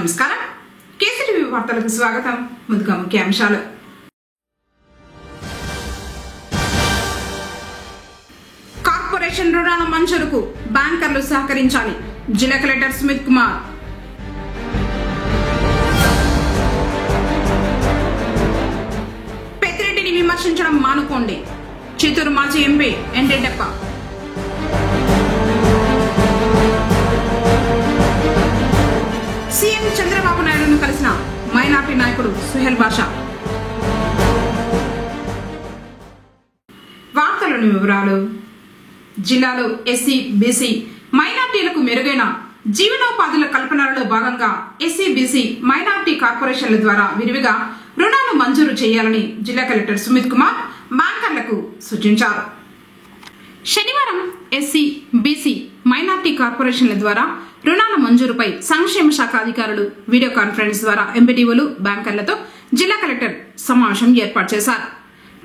నమస్కారం కేసీటీవీ వార్తలకు స్వాగతం. ముందుగా ముఖ్యాంశాలు. కార్పొరేషన్ రుణాల మంజూరుకు బ్యాంకర్లు సహకరించాలి. జిల్లా కలెక్టర్ సుమిత్ కుమార్. పెద్దిరెడ్డిని విమర్శించడం మానుకోండి. చిత్తూరు మాజీ MP N Reddappa. CM Chandrababu నాయుడును కలిసిన మైనార్టీ నాయకుడు సుహేల్ బాషా. వార్తలోని వివరాలు. జిల్లాలో ఎస్సీ, బీసీ, మైనార్టీలకు మెరుగైన జీవనోపాధుల కల్పనలో భాగంగా ఎస్సీ, బీసీ, మైనార్టీ కార్పొరేషన్ల ద్వారా విరివిగా రుణాలు మంజూరు చేయాలని జిల్లా కలెక్టర్ సుమిత్ కుమార్ బ్యాంకర్లకు సూచించారు. శనివారం ఎస్సీ, బీసీ, మైనార్టీ కార్పొరేషన్ల ద్వారా రుణాల మంజూరుపై సంక్షేమ శాఖ అధికారులు వీడియో కాన్ఫరెన్స్ ద్వారా ఎంపీడీఓలు, బ్యాంకర్లతో జిల్లా కలెక్టర్ సమావేశం ఏర్పాటు చేశారు.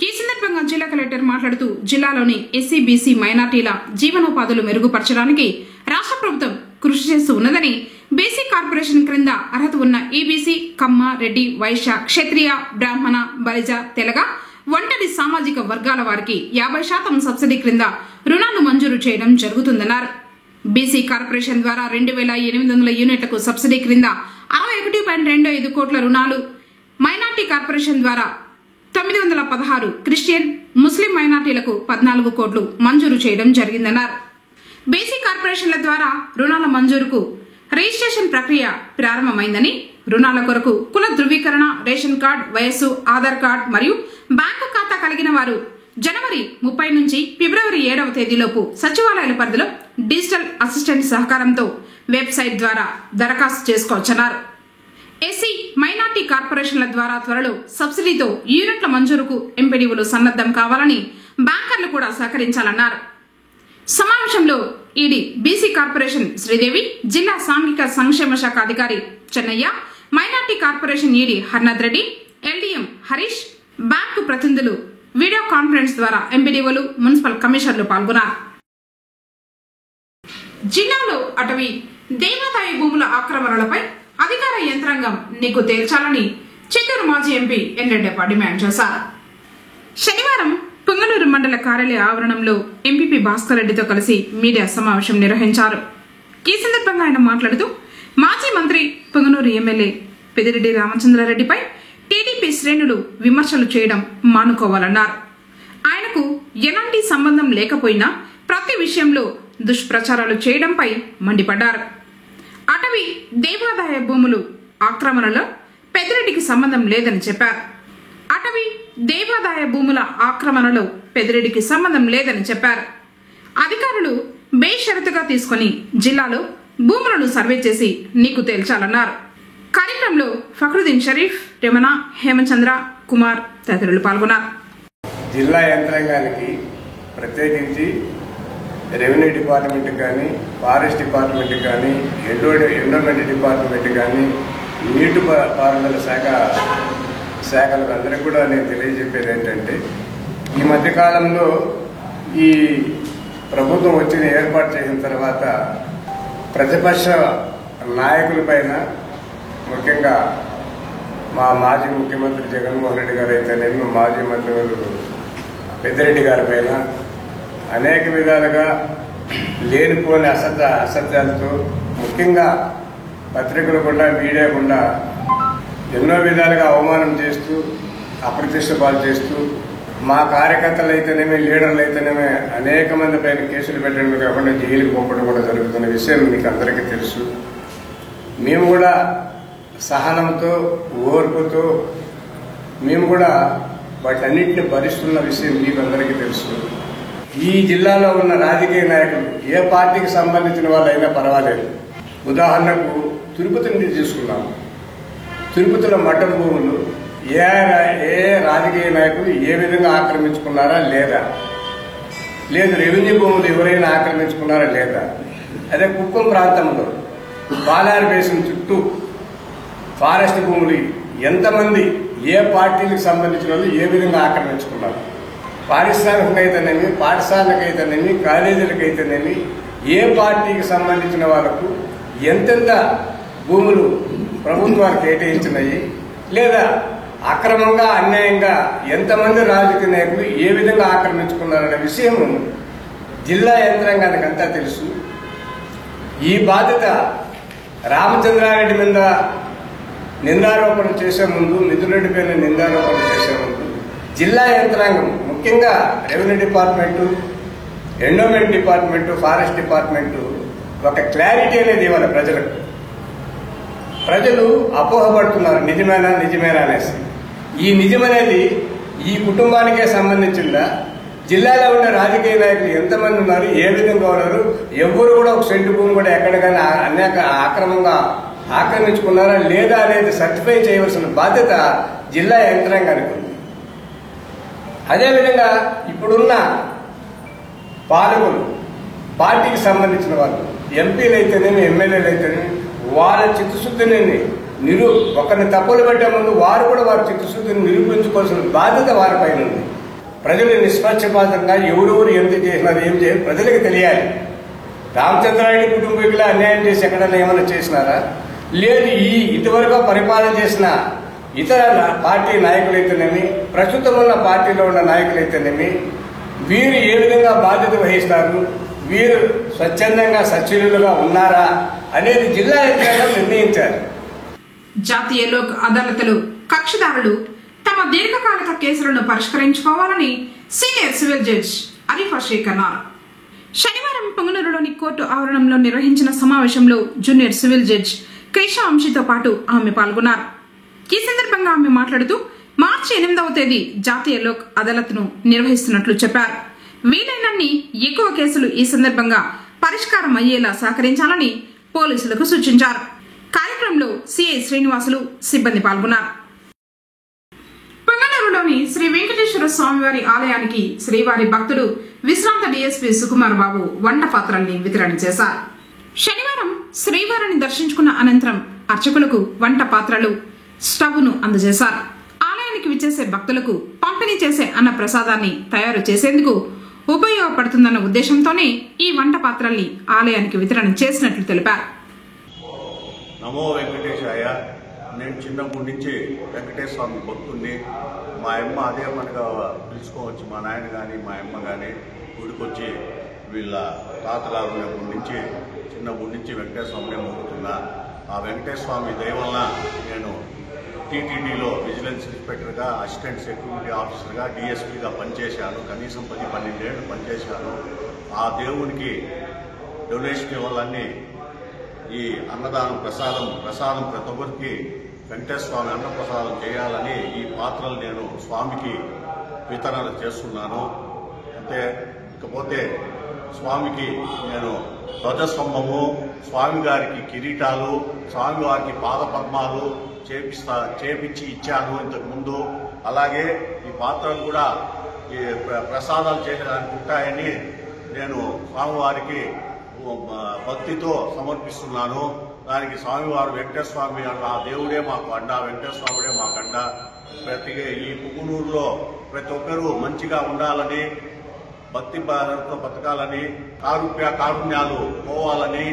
ఈ సందర్భంగా జిల్లా కలెక్టర్ మాట్లాడుతూ జిల్లాలోని ఎస్సీ, బీసీ, మైనార్టీల జీవనోపాధులు మెరుగుపరచడానికి రాష్ట్ర ప్రభుత్వం కృషి చేస్తూ ఉన్నదని, బీసీ కార్పొరేషన్ క్రింద అర్హత ఉన్న ఈబీసీ, కమ్మ, రెడ్డి, వైశ్య, క్షత్రియ, బ్రాహ్మణ, బలిజ, తెలగ, ఒంటరి సామాజిక వర్గాల వారికి 50% సబ్సిడీ క్రింద రుణాలు మంజూరు చేయడం జరుగుతుందన్నారు. బీసీ కార్పొరేషన్ ద్వారా 2800 యూనిట్లకు సబ్సిడీ క్రింద 61.25 కోట్ల రుణాలు, మైనార్టీ కార్పొరేషన్ ద్వారా 916, క్రిస్టియన్, ముస్లిం మైనార్టీలకు 14 కోట్లు మంజూరు చేయడం జరిగిందన్నారు. బీసీ కార్పొరేషన్ల ద్వారా రుణాల మంజూరుకు రిజిస్ట్రేషన్ ప్రక్రియ ప్రారంభమైందని, రుణాల కొరకు కుల ధృవీకరణ, రేషన్ కార్డు, వయస్సు, ఆధార్ కార్డు మరియు బ్యాంకు ఖాతా కలిగిన వారు జనవరి 30 నుంచి ఫిబ్రవరి 7వ తేదీలోపు సచివాలయాల పరిధిలో డిజిటల్ అసిస్టెంట్ సహకారంతో వెబ్సైట్ ద్వారా దరఖాస్తు చేసుకోవచ్చన్నారు. ఎస్సీ, మైనార్టీ కార్పొరేషన్ల ద్వారా త్వరలో సబ్సిడీతో యూనిట్ల మంజూరుకు ఎంపీడీఓలు సన్నద్దం కావాలని, బ్యాంకర్లు కూడా సహకరించాలన్నారు. సమావేశంలో ఈడీ, బీసీ కార్పొరేషన్ శ్రీదేవి, జిల్లా సాంఘిక సంక్షేమ శాఖ అధికారి Chennaiah, minority corporation ED Harnath Reddy, LDM Harish, bank ప్రతినిధులు వీడియో కాన్ఫరెన్స్ ద్వారా ఎంపీడీఓలు, మున్సిపల్ కమిషనర్లు పాల్గొన్నారు. జిల్లాలో అటవీ, దేవాదాయ భూముల ఆక్రమణలపై అధికార యంత్రాంగం నిగ్గు తేల్చాలని చిత్తూరు మాజీ ఎంపీ ఎన్ రెడ్డప్ప డిమాండ్ చేశారు. శనివారం పొంగనూరు మండల కార్యాలయ ఆవరణంలో ఎంపీపీ భాస్కర్ రెడ్డితో కలిసి మీడియా సమావేశం నిర్వహించారు. ఈ సందర్భంగా ఆయన మాట్లాడుతూ మాజీ మంత్రి, పొంగనూరు ఎమ్మెల్యే పెద్దిరెడ్డి రామచంద్రారెడ్డిపై టీడీపీ శ్రేణులు విమర్శలు చేయడం మానుకోవాలన్నారు. ఆయనకు ఎలాంటి సంబంధం లేకపోయినా ప్రతి విషయంలో దుష్ప్రచారాలు చేయడంపై మండిపడ్డారు. అటవీ, దేవాదాయ భూములు ఆక్రమణలో పెద్దిరెడ్డికి సంబంధం లేదని చెప్పారు. అటవీ, దేవాదాయ భూముల ఆక్రమణలో పెద్దిరెడ్డికి సంబంధం లేదని చెప్పారు. అధికారులు బేషరతుగా తీసుకుని జిల్లాలో భూములను సర్వే చేసి నీకు తేల్చాలన్నారు. కార్యక్రమంలో ఫక్రుద్దీన్ షరీఫ్, రమణ, హేమచంద్ర, కుమార్ తదితరులు పాల్గొన్నారు. జిల్లా యంత్రాంగానికి ప్రత్యేకించి రెవెన్యూ డిపార్ట్మెంట్ కానీ, ఫారెస్ట్ డిపార్ట్మెంట్ కానీ, ఎండోమెంట్ డిపార్ట్మెంట్ కానీ, నీటిపారుదల శాఖలకు అందరికీ కూడా నేను తెలియజెప్పేది ఏంటంటే, ఈ మధ్యకాలంలో ఈ ప్రభుత్వం వచ్చిన ఏర్పాటు చేసిన తర్వాత ప్రతిపక్ష నాయకులపైన, ముఖ్యంగా మా మాజీ ముఖ్యమంత్రి జగన్మోహన్ రెడ్డి గారు అయితేనేమి, మాజీ మంత్రివర్యులు పెద్దిరెడ్డి గారి పైన అనేక విధాలుగా లేనిపోని అసత్యాలతో, ముఖ్యంగా పత్రికలు కూడా, మీడియా కూడా ఎన్నో విధాలుగా అవమానం చేస్తూ, అప్రతిష్ట పాలు చేస్తూ, మా కార్యకర్తలు అయితేనేమి, లీడర్లు అయితేనేమి అనేక మంది పైన కేసులు పెట్టడం కాకుండా జైలుకి పంపడం కూడా జరుగుతున్న విషయం మీకు అందరికీ తెలుసు. మేము కూడా సహనంతో, ఓర్పుతో మేము కూడా వాటన్నింటిని భరిస్తున్న విషయం మీకు అందరికీ తెలుసు. ఈ జిల్లాలో ఉన్న రాజకీయ నాయకులు ఏ పార్టీకి సంబంధించిన వాళ్ళైనా పర్వాలేదు. ఉదాహరణకు తిరుపతిని తీసుకున్నాం. తిరుపతిలో మఠం భూములు ఏ రాజకీయ నాయకులు ఏ విధంగా ఆక్రమించుకున్నారా లేదా, లేదు రెవెన్యూ భూములు ఎవరైనా ఆక్రమించుకున్నారా లేదా. అదే కుప్పం ప్రాంతంలో బాలార్ బేసిన్ చుట్టూ ఫారెస్ట్ భూములు ఎంతమంది, ఏ పార్టీలకు సంబంధించిన వాళ్ళు ఏ విధంగా ఆక్రమించుకున్నారు. పారిశ్రామికైతేనేమి, పాఠశాలకైతేనేమి, కాలేజీలకైతేనేమి ఏ పార్టీకి సంబంధించిన వాళ్లకు ఎంతెంత భూములు ప్రభుత్వాలు కేటాయించినాయి లేదా అక్రమంగా అన్యాయంగా ఎంతమంది రాజకీయ నాయకులు ఏ విధంగా ఆక్రమించుకున్నారనే విషయం జిల్లా యంత్రాంగానికి అంతా తెలుసు. ఈ బాధ్యత రామచంద్రారెడ్డి మీద నిందారోపణ చేసే ముందు, మిథునరెడ్డి పైన నిందారోపణ చేసే ముందు జిల్లా యంత్రాంగం ముఖ్యంగా revenue department, endowment department, forest department ఒక క్లారిటీ అనేది ఇవ్వాలి ప్రజలకు. ప్రజలు అపోహపడుతున్నారు నిజమేనా అనేసి. ఈ నిజమనేది ఈ కుటుంబానికే సంబంధించిందా, జిల్లాలో ఉండే రాజకీయ నాయకులు ఎంతమంది ఉన్నారు, ఏ విధంగా ఉన్నారు, ఎవరు కూడా ఒక సెంటు భూమి కూడా ఎక్కడికైనా అనేక అక్రమంగా ఆక్రమించుకున్నారా లేదా అనేది సర్టిఫై చేయవలసిన బాధ్యత జిల్లా యంత్రాంగానికి ఉంది. అదేవిధంగా ఇప్పుడున్న పాలకులు, పార్టీకి సంబంధించిన వాళ్ళు, ఎంపీలు అయితేనేమి, ఎమ్మెల్యేలు అయితేనేమి, వాళ్ళ చిత్తశుద్ధిని ఒకరిని తప్పులు పెట్టే ముందు వారు కూడా వారి చిత్తశుద్ధిని నిరూపించుకోవాల్సిన బాధ్యత వారిపైన ఉంది. ప్రజలు నిష్పక్షపాతంగా ఎవరెవరు ఎందుకు చేసినారు, ఏం చేయాలి ప్రజలకు తెలియాలి. రామచంద్రారెడ్డి కుటుంబీకులు అన్యాయం చేసి ఎక్కడైనా ఏమైనా చేసినారా, లేదు ఇటువరకు పరిపాలన చేసిన ఇతర పార్టీ నాయకులైతేనేమి, ప్రస్తుతం ఉన్న పార్టీలో ఉన్న నాయకులైతేనేమి, వీరు ఏ విధంగా బాధ్యత వహిస్తారు, వీరు స్వచ్ఛందంగా సచ్ఛీలుగా ఉన్నారా అనేది జిల్లా యంత్రాంగం నిర్ణయించారు. జాతీయ లోక్ అదాలత్లో కక్షిదారులు తమ దీర్ఘకాలిక కేసులను పరిష్కరించుకోవాలని senior civil judge Arifa Sheikh అన్నారు. శనివారం పొంగనూరులోని కోర్టు ఆవరణంలో నిర్వహించిన సమావేశంలో జూనియర్ సివిల్ జడ్జి క్రిషా వంశీతో పాటు ఆమె పాల్గొన్నారు. ఈ సందర్భంగా ఆమె మాట్లాడుతూ మార్చి 8వ తేదీ జాతీయ లోక్ అదాలత్ను నిర్వహిస్తున్నట్లు చెప్పారు. వీలైనన్ని ఎక్కువ కేసులు ఈ సందర్భంగా పరిష్కారం అయ్యేలా సహకరించాలని పోలీసులకు సూచించారు. కార్యక్రమంలో సిఐ శ్రీనివాసులు, సిబ్బంది పాల్గొన్నారు. పొంగనూరులోని శ్రీ వెంకటేశ్వర స్వామివారి ఆలయానికి శ్రీవారి భక్తుడు విశ్రాంత డీఎస్పీ సుకుమార్ బాబు వంట పాత్రల్ని వితరణ చేశారు. శనివారం శ్రీవారిని దర్శించుకున్న అనంతరం అర్చకులకు వంట పాత్రలు, స్టవ్ను అందజేశారు. ఆలయానికి విచ్చేసే భక్తులకు పంపిణీ చేసే అన్న ప్రసాదాన్ని తయారు చేసేందుకు ఉపయోగపడుతుందన్న ఉద్దేశంతోనే ఈ వంట పాత్రల్ని ఆలయానికి వితరణ చేసినట్లు తెలిపారు. నమో వెంకటేశాయ. నేను చిన్నప్పటి నుంచి వెంకటేశ్వర స్వామి భక్తుడిని. మా అమ్మ అదే పనిగా పిలుచుకోవచ్చు, మా నాయన కానీ మా అమ్మ కానీ గుడికొచ్చి వీళ్ళ తాతగారు ఉన్నప్పటి నుంచి చిన్నప్పటి నుంచి వెంకటేశ్వర స్వామినే మొక్కుతున్నా. ఆ వెంకటేశ్వర స్వామి దయ వలన నేను టీటీడీలో విజిలెన్స్ ఇన్స్పెక్టర్గా, అసిస్టెంట్ సెక్యూరిటీ ఆఫీసర్గా, డిఎస్పీగా పనిచేశాను. కనీసం 10-12 ఏళ్ళు పనిచేశాను. ఆ దేవునికి డొనేషన్ ఇవ్వాలని ఈ అన్నదానం ప్రసాదం ప్రతి ఒక్కరికి వెంకటేశ్వర స్వామి అన్నప్రసాదం చేయాలని ఈ పాత్రలు నేను స్వామికి వితరణ చేస్తున్నాను. అంటే ఇకపోతే స్వామికి నేను ధ్వజస్తంభము, స్వామివారికి కిరీటాలు, స్వామివారికి పాదపద్మాలు చేపించి ఇచ్చాను ఇంతకుముందు. అలాగే ఈ పాత్రలు కూడా ఈ ప్రసాదాలు చేయడానికి ఉంటాయని నేను స్వామివారికి భక్తితో సమర్పిస్తున్నాను. దానికి స్వామివారు వెంకటేశ్వర స్వామి ఆ దేవుడే మాకు అండ, వెంకటేశ్వర స్వామిడే మాకు అండ. ఈ పుంగనూరులో ప్రతి ఒక్కరూ మంచిగా ఉండాలని, భక్తి భారంతో బతకాలని, కారుణ్యాలు పోవాలని,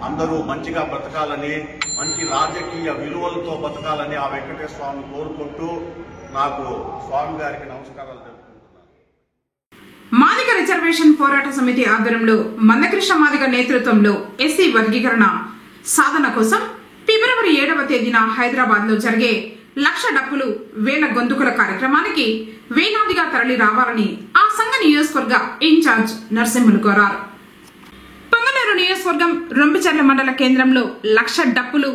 అందరూ మంచిగా బ్రతకాలని, మంచి రాజకీయ విలువలతో బతకాలని ఆ వెంకటేశ్వర స్వామిని కోరుకుంటూ నాకు స్వామి గారికి నమస్కారాలు తెలుపుకుంటున్నాను. మాదిగ రిజర్వేషన్ పోరాట సమితి ఆధ్వర్యంలో మందకృష్ణ మాదిగ నేతృత్వంలో ఎస్సీ వర్గీకరణ సాధన కోసం ఫిబ్రవరి 7వ తేదీన హైదరాబాద్ లో జరిగే 1,00,000 డప్పులు 1000 గొంతుకుల కార్యక్రమానికి వేలాదిగా తరలి రావాలని ఆ సంఘ నియోజకవర్గ ఇన్ఛార్జ్ నరసింహులు కోరారు. పొంగనూరు నియోజకవర్గం రొంపిచెర్ల మండల కేంద్రంలో 1,00,000 డప్పులు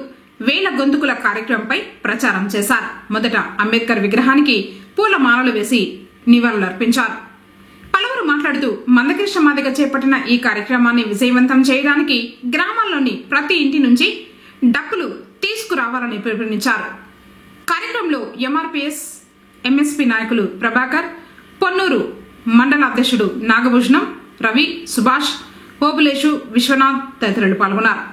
1000 గొంతుకుల కార్యక్రమంపై ప్రచారం చేశారు. మొదట అంబేద్కర్ విగ్రహానికి పూల మాలలు వేసి నివాళులర్పించారు. పలువురు మాట్లాడుతూ మందకృష్ణ మాదిగ చేపట్టిన ఈ కార్యక్రమాన్ని విజయవంతం చేయడానికి గ్రామాల్లోని ప్రతి ఇంటి నుంచి డప్పులు తీసుకురావాలని పిలుపునిచ్చారు. కార్యక్రమంలో ఎంఆర్పీఎస్ ఎంఎస్పీ నాయకులు ప్రభాకర్, పొన్నూరు మండల అధ్యక్షుడు నాగభూషణం, రవి, సుభాష్, ఓబులేషు, విశ్వనాథ్ తదితరులు పాల్గొన్నారు.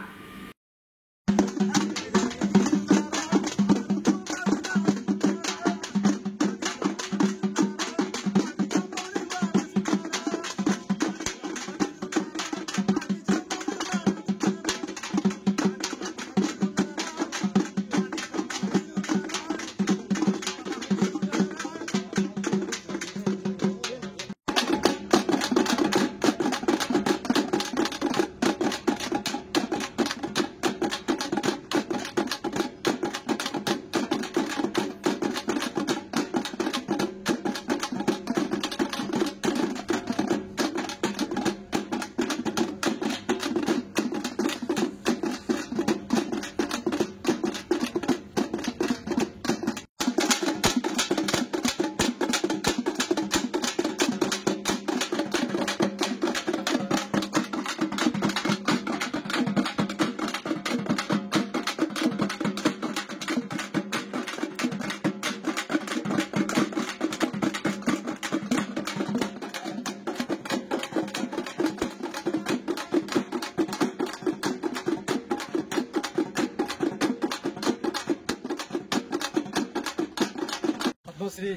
పద్మశ్రీ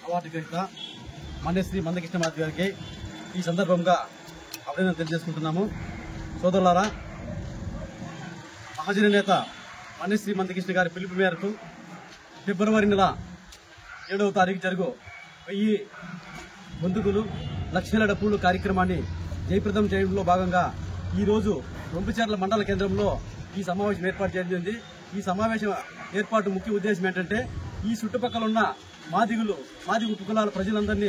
అవార్డు గ్రహీత మాన్యశ్రీ మందకృష్ణ మాదిగ గారికి ఈ సందర్భంగా అభినందన తెలియజేసుకుంటున్నాము. సోదరులారా, మహాజన నేత మాన్యశ్రీ మందకృష్ణ గారి పిలుపు మేరకు ఫిబ్రవరి నెల 7వ తారీఖు జరుగు 1000 గొంతుకులు లక్షల డప్పులు కార్యక్రమాన్ని జయప్రదం చేయడంలో భాగంగా ఈరోజు రొంపిచెర్ల మండల కేంద్రంలో ఈ సమావేశం ఏర్పాటు చేయడం. ఈ సమావేశం ఏర్పాటు ముఖ్య ఉద్దేశం ఏంటంటే ఈ చుట్టుపక్కల ఉన్న మాదిగ ఉపకులాల ప్రజలందరినీ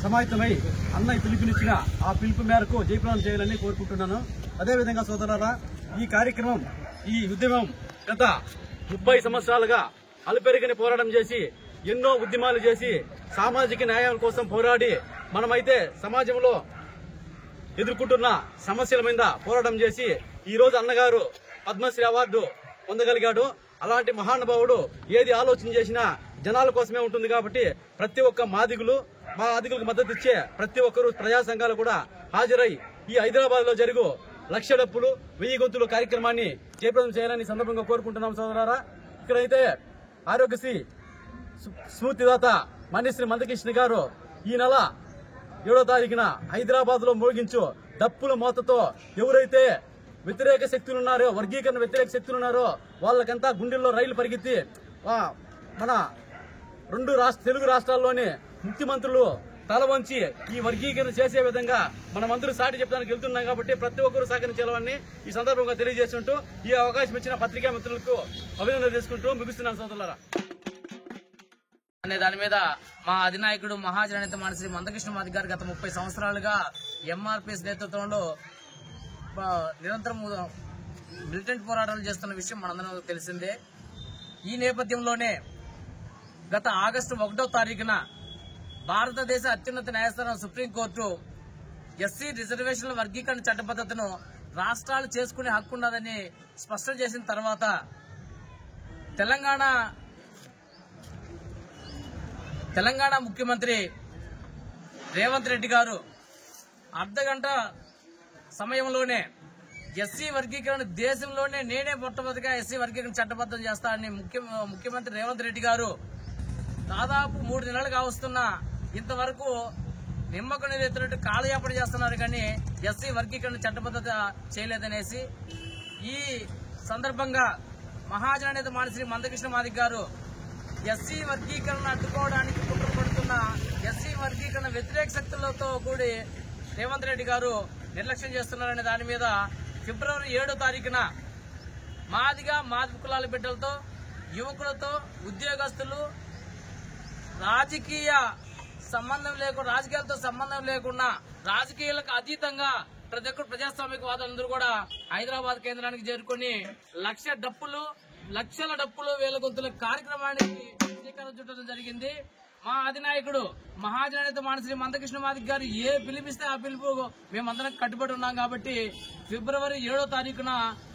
సమాయత్తమై అన్నయ్య పిలుపునిచ్చిన ఆ పిలుపు మేరకు జయప్రదం చేయాలని కోరుకుంటున్నాను. అదేవిధంగా సోదరులారా, ఈ ఉద్యమం గత 30 సంవత్సరాలుగా అలుపెరుగని పోరాటం చేసి ఎన్నో ఉద్యమాలు చేసి సామాజిక న్యాయం కోసం పోరాడి మనమైతే సమాజంలో ఎదుర్కొంటున్న సమస్యల మీద పోరాటం చేసి ఈ రోజు అన్నగారు పద్మశ్రీ అవార్డు పొందగలిగాడు. అలాంటి మహానుభావుడు ఏది ఆలోచన చేసినా జనాల కోసమే ఉంటుంది కాబట్టి ప్రతి ఒక్క మాదిగులకు మద్దతు ఇచ్చే ప్రతి ఒక్కరూ ప్రజా సంఘాలు కూడా హాజరై ఈ హైదరాబాద్ లో జరుగు 1,00,000 డప్పులు 1000 గొంతులు కార్యక్రమాన్ని జయప్రదం చేయాలని సందర్భంగా కోరుకుంటున్నాం. సోదరారా, ఇక్కడైతే ఆరోగ్యశ్రీ స్ఫూర్తిదాత మాన్యశ్రీ మందకృష్ణ గారు ఈ నెల 7వ తారీఖున హైదరాబాద్ లో మోగించు డప్పుల మోతతో ఎవరైతే వ్యతిరేక శక్తులున్నారో, వర్గీకరణ వ్యతిరేక శక్తులున్నారో వాళ్ళకంతా గుండెల్లో రైలు పరిగెత్తి మన 2 తెలుగు రాష్ట్రాల్లోని ముఖ్యమంత్రులు తల వంచి ఈ వర్గీకరణ చేసే విధంగా మనమందరూ సాటి చెప్పడానికి వెళ్తున్నాం కాబట్టి ప్రతి ఒక్కరూ సహకరించాలని ఈ సందర్భంగా తెలియజేస్తుంటూ ఈ అవకాశం ఇచ్చిన పత్రికా మిత్రులకు అభినందనలు చేసుకుంటూ ముగిస్తున్నాను. సోదరులారా, అనే దాని మీద మా అధినాయకుడు మహాజననేత మాన్యశ్రీ మందకృష్ణ మాదిగ గారు గత 30 సంవత్సరాలుగా ఎంఆర్పీఎస్ నేతృత్వంలో నిరంతరం మిలిటెంట్ పోరాటాలు చేస్తున్న విషయం మనందరం తెలిసిందే. ఈ నేపథ్యంలోనే గత ఆగస్టు 1వ తారీఖున భారతదేశ అత్యున్నత న్యాయస్థానం సుప్రీంకోర్టు ఎస్సీ రిజర్వేషన్ల వర్గీకరణ చట్టబద్ధతను రాష్ట్రాలు చేసుకునే హక్కు ఉన్నదని స్పష్టం చేసిన తర్వాత తెలంగాణ ముఖ్యమంత్రి రేవంత్ రెడ్డి గారు అర్ధగంట సమయంలోనే ఎస్సీ వర్గీకరణ దేశంలోనే నేనే మొట్టమొదటిగా ఎస్సీ వర్గీకరణ చట్టబద్ధం చేస్తానని ముఖ్యమంత్రి రేవంత్ రెడ్డి గారు దాదాపు 3 నెలలుగా వస్తున్న ఇంతవరకు నిమ్మకు నీరెత్తినట్టు కాలయాపన చేస్తున్నారు కానీ ఎస్సీ వర్గీకరణ చట్టబద్ధత చేయలేదనేసి ఈ సందర్భంగా మహాజననేత మాన్యశ్రీ మందకృష్ణ మాదిగ గారు ఎస్సీ వర్గీకరణ అడ్డుకోవడానికి కుట్రపడుతున్న ఎస్సీ వర్గీకరణ వ్యతిరేక శక్తులతో కూడి రేవంత్ రెడ్డి గారు నిర్లక్ష్యం చేస్తున్నారనే దాని మీద ఫిబ్రవరి 7వ తారీఖున మాదిగ కులాల బిడ్డలతో, యువకులతో, ఉద్యోగస్తులు, రాజకీయాలతో సంబంధం లేకుండా రాజకీయాలకు అతీతంగా ప్రతి ఒక్కరు ప్రజాస్వామికవాదులందరూ కూడా హైదరాబాద్ కేంద్రానికి చేరుకుని లక్షల డప్పులు 1000 గొంతుల కార్యక్రమానికి శ్రీకారం చుట్టడం జరిగింది. మా అధినాయకుడు మహాజననేత మాన్యశ్రీ మందకృష్ణ మాదిగ గారు ఏ పిలిపిస్తే ఆ పిలుపు మేమందరం కట్టుబడి ఉన్నాం కాబట్టి ఫిబ్రవరి 7వ తారీఖున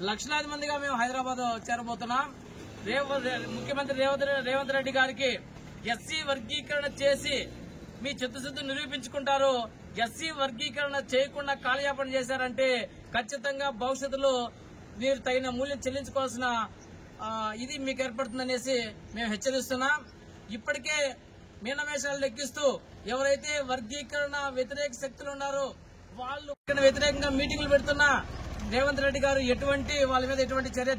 లక్షలాది మందిగా మేము హైదరాబాద్ చేరబోతున్నాం. ముఖ్యమంత్రి రేవంత్ రెడ్డి గారికి ఎస్సీ వర్గీకరణ చేసి మీ చిత్తశుద్ధి నిరూపించుకుంటారు. ఎస్సీ వర్గీకరణ చేయకుండా కాలయాపన చేశారంటే ఖచ్చితంగా భవిష్యత్తులో మీరు తగిన మూల్యం చెల్లించుకోవాల్సిన ఇది మీకు ఏర్పడుతుందనేసి మేము హెచ్చరిస్తున్నాం. ఇప్పటికే మీనమేషాలు లెక్కిస్తూ ఎవరైతే వర్గీకరణ వ్యతిరేక శక్తులు ఉన్నారో వాళ్ళు వ్యతిరేకంగా మీటింగులు పెడుతున్నా రేవంత్ రెడ్డి గారు వాళ్ళ మీద ఎటువంటి చర్య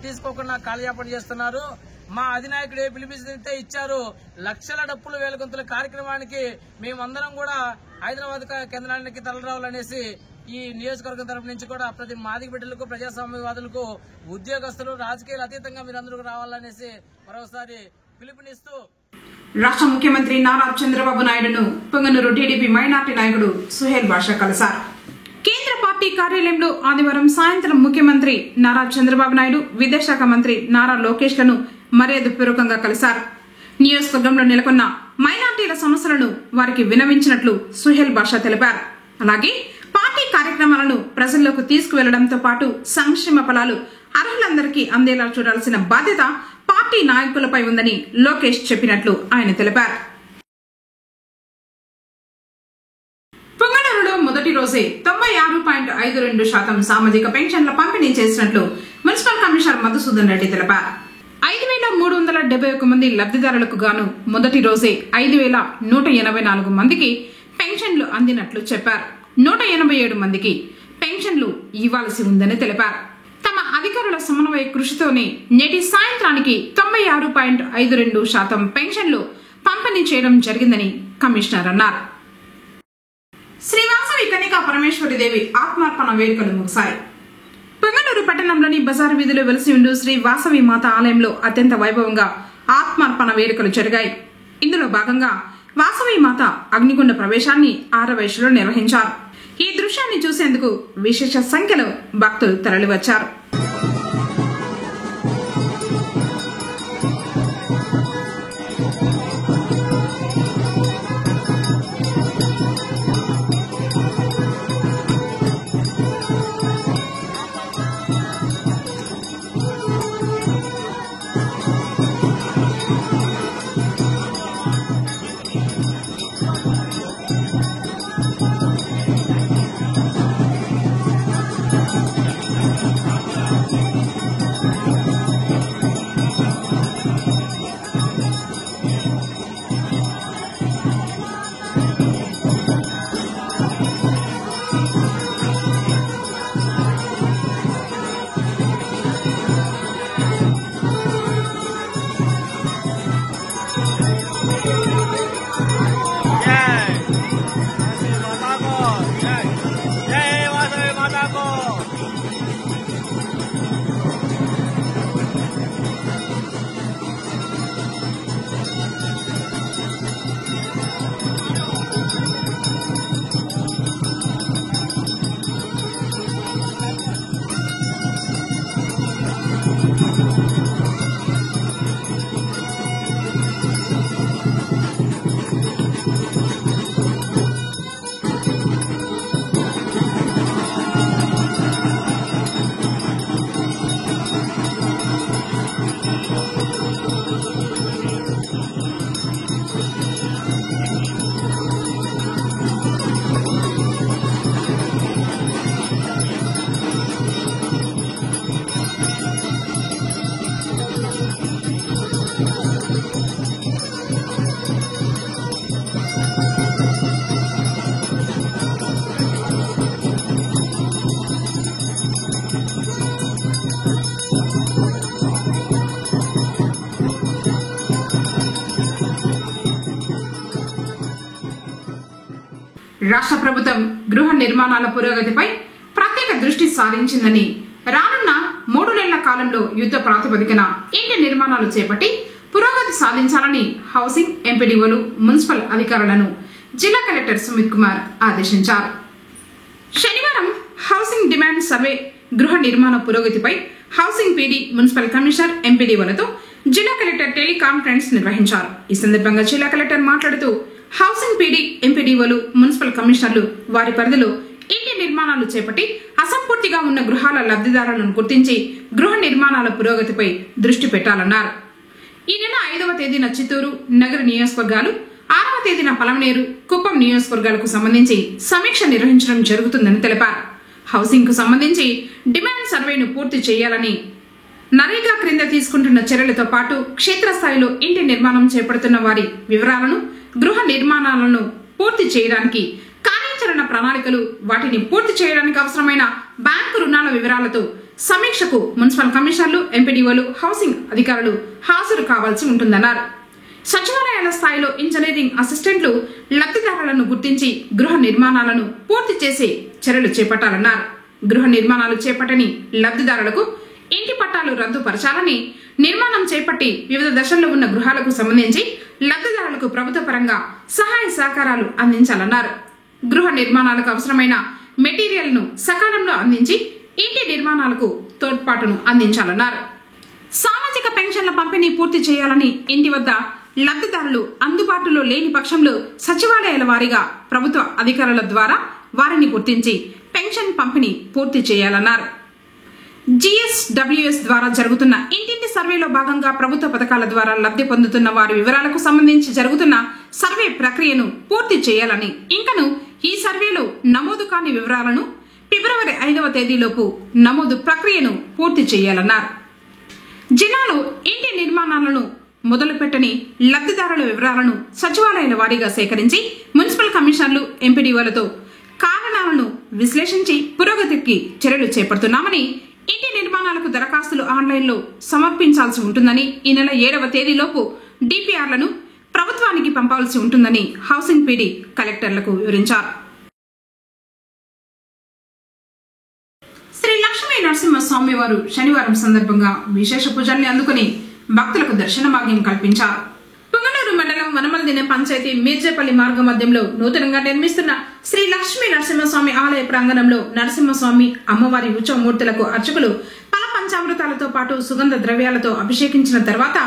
తీసుకోకుండా కాలయాపన చేస్తున్నారు. మా అధినాయకుడు ఏ పిలిపిస్తే ఇచ్చారు. లక్షల డప్పులు 1000 గొంతుల కార్యక్రమానికి మేమందరం కూడా హైదరాబాద్ కేంద్రానికి తరలిరావాలనేసి ఈ నియోజకవర్గం తరఫు నుంచి కూడా ప్రతి మాదిగ బిడ్డలకు, ప్రజాస్వామ్యవాదులకు, ఉద్యోగస్తులు, రాజకీయాలు అతీతంగా మీరందరూ రావాలనేసి మరోసారి పిలుపునిస్తూ రాష్ట్ర ముఖ్యమంత్రి నారా చంద్రబాబు నాయుడును పొంగనూరు టీడీపీ మైనార్టీ నాయకుడు సుహేల్ బాషా కలిశారు. కేంద్ర పార్టీ కార్యాలయంలో ఆదివారం సాయంత్రం ముఖ్యమంత్రి నారా చంద్రబాబు నాయుడు, విదేశాంగ మంత్రి నారా లోకేష్ లను మర్యాదపూర్వకంగా కలిశారు. నియోజకవర్గంలో నెలకొన్న మైనార్టీల సమస్యలను వారికి విన్నవించినట్లు సుహేల్ బాషా తెలిపారు. అలాగే పార్టీ కార్యక్రమాలను ప్రజల్లోకి తీసుకువెళ్లడంతో పాటు సంక్షేమ ఫలాలు అర్హులందరికీ అందేలా చూడాల్సిన బాధ్యత పార్టీ నాయకులపై ఉందని లోకేష్ చెప్పినట్లు ఆయన తెలిపారు. పొంగనూరులో మొదటి రోజే 96.52% సామాజిక పెన్షన్ల పంపిణీ చేసినట్లు మున్సిపల్ కమిషనర్ మధుసూదన్ రెడ్డి తెలిపారు. 5,371 మంది లబ్ధిదారులకు గాను మొదటి రోజే 5,184 మందికి పెన్షన్లు అందినట్లు చెప్పారు. 187 మందికి పెన్షన్లు ఇవ్వాల్సి ఉందని తెలిపారు. తమ అధికారుల సమన్వయ కృషితోనే నేటి సాయంత్రానికి 96.52% పెన్షన్లు పంపిణీ చేయడం జరిగిందని కమిషనర్ అన్నారు. శ్రీ వాసవి కన్యకా పరమేశ్వరి దేవి ఆత్మార్పణ వేడుకలు ముగిశాయి. పొంగనూరు పట్టణంలోని బజారు వీధిలో వెలిసి ఉండు శ్రీ వాసవి మాత ఆలయంలో అత్యంత వైభవంగా ఆత్మార్పణ వేడుకలు జరిగాయి. ఇందులో భాగంగా వాసవి మాత అగ్నిగుండ ప్రవేశాన్ని ఆరవయసులో నిర్వహించారు. ఈ దృశ్యాన్ని చూసేందుకు విశేష సంఖ్యలో భక్తులు తరలివచ్చారు. రాష్ట్ర ప్రభుత్వం గృహ నిర్మాణాల పురోగతిపై ప్రత్యేక దృష్టి సారించిందని, రానున్న 3 నెలల కాలంలో యుద్ధ ప్రాతిపదికన ఇంటి నిర్మాణాలు చేపట్టి పురోగతి సాధించాలని హౌసింగ్ ఎంపీడీఓలు, మున్సిపల్ అధికారులను జిల్లా కలెక్టర్ సుమిత్ కుమార్ ఆదేశించారు. శనివారం హౌసింగ్ డిమాండ్ సర్వే, గృహ నిర్మాణ పురోగతిపై హౌసింగ్ పీడీ, మున్సిపల్ కమిషనర్, ఎంపీడీఓలతో జిల్లా కలెక్టర్ టెలికాన్ఫరెన్స్ నిర్వహించారు. ఈ సందర్భంగా జిల్లా కలెక్టర్ మాట్లాడుతూ హౌసింగ్ పీడీ, ఎంపీడీఓలు, మున్సిపల్ కమిషనర్లు వారి పరిధిలో ఇంటి నిర్మాణాలు చేపట్టి అసంపూర్తిగా ఉన్న గృహాల లబ్ధిదారులను గుర్తించి గృహ నిర్మాణాల పురోగతిపై దృష్టి పెట్టాలన్నారు. ఈ నెల 5వ తేదీన చిత్తూరు నగర నియోజకవర్గాలు, 6వ తేదీన పలమనేరు, కుప్పం నియోజకవర్గాలకు సంబంధించి సమీక్ష నిర్వహించడం జరుగుతుందని తెలిపారు. హౌసింగ్ కు సంబంధించి డిమాండ్ సర్వేను పూర్తి చేయాలని, నరేగా క్రింద తీసుకుంటున్న చర్యలతో పాటు క్షేత్రస్థాయిలో ఇంటి నిర్మాణం చేపడుతున్న వారి వివరాలను, గృహ నిర్మాణాలను పూర్తి చేయడానికి కార్యాచరణ ప్రణాళికలు, వాటిని పూర్తి చేయడానికి అవసరమైన బ్యాంకు రుణాల వివరాలతో సమీక్షకు మున్సిపల్ కమిషనర్లు, ఎంపీడీఓలు, హౌసింగ్ అధికారులు హాజరు కావాల్సి ఉంటుందన్నారు. సచివాలయాల స్థాయిలో ఇంజనీరింగ్ అసిస్టెంట్లు లబ్ధిదారులను గుర్తించి గృహ నిర్మాణాలను పూర్తి చేసే చర్యలు చేపట్టాలన్నారు. గృహ నిర్మాణాలు చేపట్టని లబ్ధిదారులకు ఇంటి పట్టాలు రద్దుపరచాలని, నిర్మాణం చేపట్టి వివిధ దశల్లో ఉన్న గృహాలకు సంబంధించి లబ్ధిదారులకు ప్రభుత్వ పరంగా సహాయ సహకారాలు అందించాలన్నారు. గృహ నిర్మాణాలకు అవసరమైన మెటీరియల్ ను సకాలంలో అందించి ఇంటి నిర్మాణాలకు తోడ్పాటును అందించాలన్నారు. సామాజిక పెన్షన్ల పంపిణీ పూర్తి చేయాలని, ఇంటి వద్ద లబ్ధిదారులు అందుబాటులో లేని పక్షంలో సచివాలయాల వారీగా ప్రభుత్వ అధికారుల ద్వారా వారిని గుర్తించి పెన్షన్ పంపిణీ పూర్తి చేయాలన్నారు. GSWS ద్వారా జరుగుతున్న ఇంటింటి సర్వేలో భాగంగా ప్రభుత్వ పథకాల ద్వారా లబ్ధి పొందుతున్న వారి వివరాలకు సంబంధించి జరుగుతున్న సర్వే ప్రక్రియను పూర్తి చేయాలని, ఇంకను ఈ సర్వేలో నమోదు కాని వివరాలను ఫిబ్రవరి 5వ తేదీలోపు నమోదు ప్రక్రియను పూర్తి చేయాలన్నారు. జిల్లాలో ఇంటి నిర్మాణాలను మొదలుపెట్టని లబ్ధిదారుల వివరాలను సచివాలయాల వారీగా సేకరించి మున్సిపల్ కమిషనర్లు ఎంపీడీఓలతో కారణాలను విశ్లేషించి పురోగతికి చర్యలు చేపడుతున్నామని, ఇంటి నిర్మాణాలకు దరఖాస్తులు ఆన్లైన్లో సమర్పించాల్సి ఉంటుందని, ఈ నెల 7వ తేదీలోపు డిపిఆర్లను ప్రభుత్వానికి పంపాల్సి ఉంటుందని హౌసింగ్ పీడీ కలెక్టర్లకు వివరించారు. శ్రీ లక్ష్మీ నరసింహస్వామి వారు శనివారం సందర్భంగా విశేష పూజల్ని అందుకుని భక్తులకు దర్శన భాగ్యం కల్పించారు. పుంగనూరు మండలం వనమల్దిన పంచాయతీ మీర్జేపల్లి మార్గ మధ్యంలో నూతనంగా నిర్మిస్తున్న శ్రీ లక్ష్మీ నరసింహస్వామి ఆలయ ప్రాంగణంలో నరసింహస్వామి అమ్మవారి ఉత్సవమూర్తులకు అర్చకులు పల పంచామృతాలతో పాటు సుగంధ ద్రవ్యాలతో అభిషేకించిన తర్వాత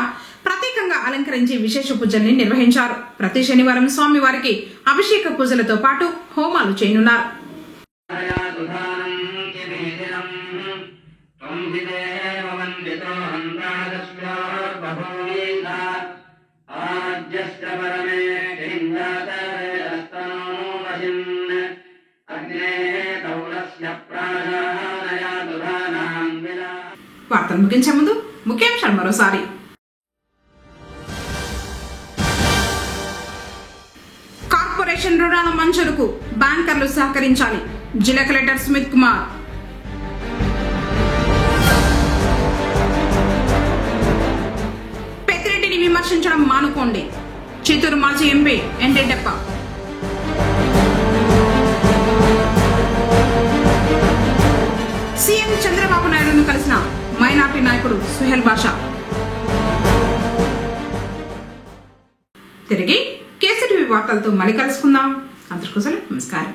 ప్రత్యేకంగా అలంకరించి విశేష పూజల్ని నిర్వహించారు. ప్రతి శనివారం స్వామి వారికి అభిషేక పూజలతో పాటు హోమాలు చేయనున్నారు. వార్తలు ముగించే ముందు ముఖ్యాంశాలు మరోసారి. కార్పొరేషన్ రుణాల మంజూరుకు బ్యాంకర్లు సహకరించాలి. జిల్లా కలెక్టర్ సుమిత్ కుమార్. పెద్దిరెడ్డిని విమర్శించడం మానుకోండి. చిత్తూరు మాజీ ఎంపీ ఎండెడ్డప్ప. సీఎం చంద్రబాబు నాయుడును కలిసిన మైనార్టీ నాయకుడు సుహేల్ బాషా. తిరిగి కేసీటీవీ వార్తలతో మళ్ళీ కలుసుకుందాం. అందరికీ నమస్కారం.